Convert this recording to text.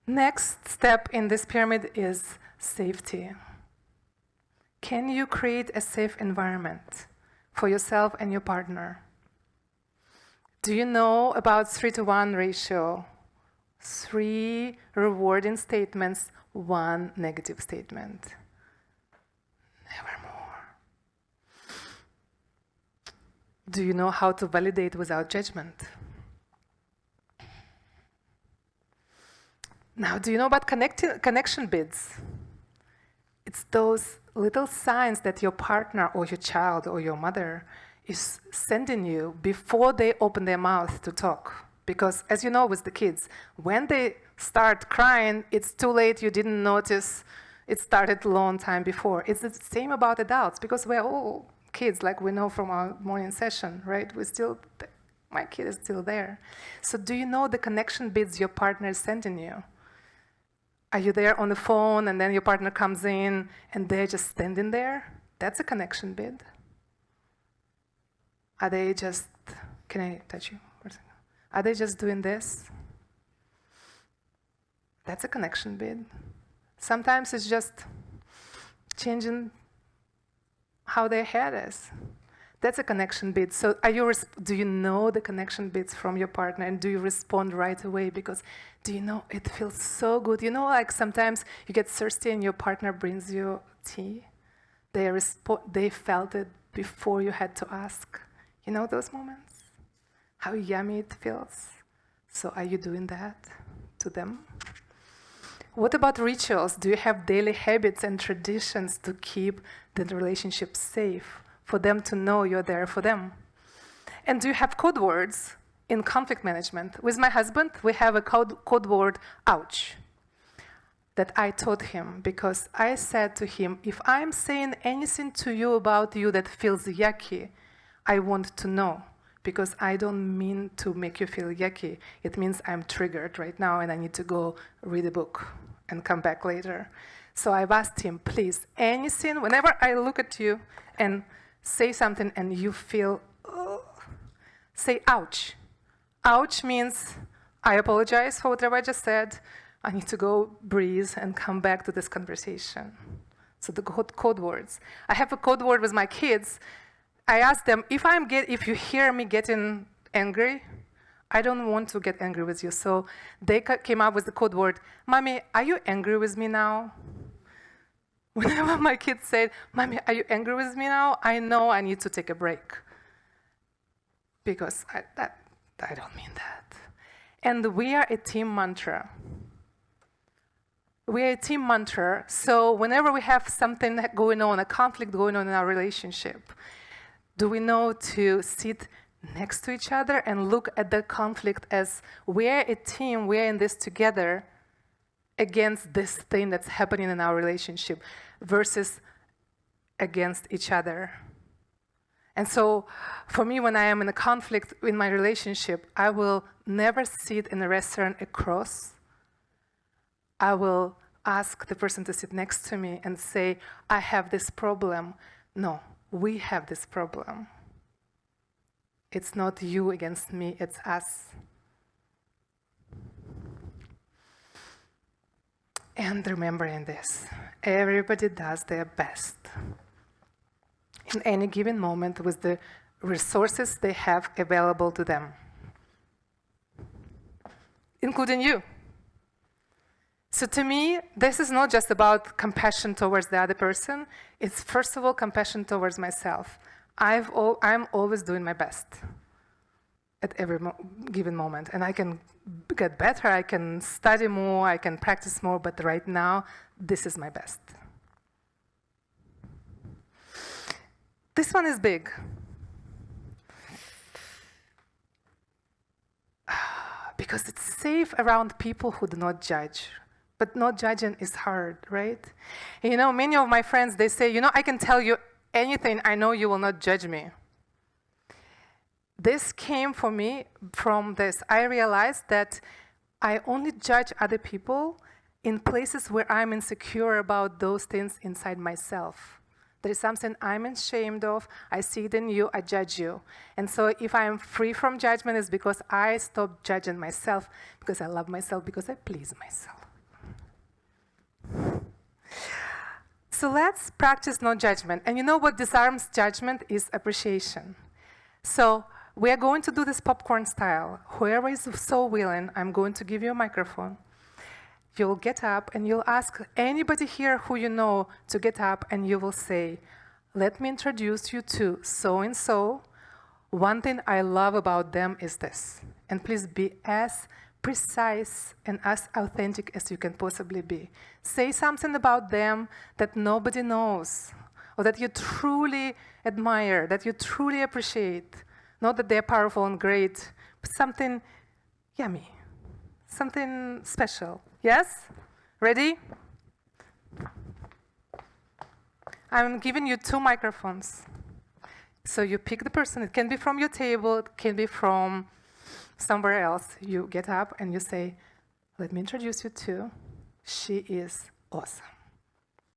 Next step in this pyramid is safety. Can you create a safe environment for yourself and your partner? Do you know about 3-to-1 ratio? 3 rewarding statements, 1 negative statement. Nevermore. Do you know how to validate without judgment? Now, do you know about connection bids? It's those little signs that your partner or your child or your mother is sending you before they open their mouth to talk. Because as you know with the kids, when they start crying, it's too late, you didn't notice, it started a long time before. It's the same about adults, because we're all kids, like we know from our morning session, right? My kid is still there. So do you know the connection bids your partner is sending you? Are you there on the phone and then your partner comes in and they're just standing there? That's a connection bid. Are they just, can I touch you for a second? Are they just doing this? That's a connection bid. Sometimes it's just changing how their head is. That's a connection bid. So do you know the connection bids from your partner, and do you respond right away? Because do you know it feels so good? You know, like sometimes you get thirsty and your partner brings you tea. They felt it before you had to ask. You know those moments? How yummy it feels. So are you doing that to them? What about rituals? Do you have daily habits and traditions to keep the relationship safe, for them to know you're there for them? And do you have code words in conflict management? With my husband, we have a code word, ouch, that I taught him, because I said to him, if I'm saying anything to you about you that feels yucky, I want to know, because I don't mean to make you feel yucky. It means I'm triggered right now and I need to go read a book and come back later. So I've asked him, please, anything, whenever I look at you and say something and you feel, say ouch. Ouch means I apologize for whatever I just said. I need to go breathe and come back to this conversation. So the code words. I have a code word with my kids. I ask them, if you hear me getting angry, I don't want to get angry with you. So they came up with the code word, Mommy, are you angry with me now? Whenever my kids say, Mommy, are you angry with me now? I know I need to take a break. Because I don't mean that. And we are a team mantra. We are a team mantra, so whenever we have something going on, a conflict going on in our relationship, do we know to sit next to each other and look at the conflict as we're a team, we're in this together against this thing that's happening in our relationship versus against each other. And so for me, when I am in a conflict in my relationship, I will never sit in a restaurant across. I will ask the person to sit next to me and say, I have this problem. No, we have this problem. It's not you against me, it's us. And remembering this, everybody does their best in any given moment with the resources they have available to them, including you. So to me, this is not just about compassion towards the other person. It's first of all compassion towards myself. I'm always doing my best at every given moment. And I can get better, I can study more, I can practice more, but right now, this is my best. This one is big. Because it's safe around people who do not judge. But not judging is hard, right? You know, many of my friends, they say, I can tell you anything, I know you will not judge me. This came for me from this. I realized that I only judge other people in places where I'm insecure about those things inside myself. There is something I'm ashamed of, I see it in you, I judge you. And so if I am free from judgment, it's because I stop judging myself, because I love myself, because I please myself. So let's practice no judgment. And you know what disarms judgment is appreciation. So we are going to do this popcorn style. Whoever is so willing, I'm going to give you a microphone. You'll get up and you'll ask anybody here who you know to get up, and you will say, let me introduce you to so-and-so. One thing I love about them is this. And please be as precise and as authentic as you can possibly be. Say something about them that nobody knows, or that you truly admire, that you truly appreciate. Not that they're powerful and great, but something yummy, something special. Yes? Ready? I'm giving you 2 microphones. So you pick the person. It can be from your table, it can be from somewhere else. You get up and you say, let me introduce you to, she is awesome.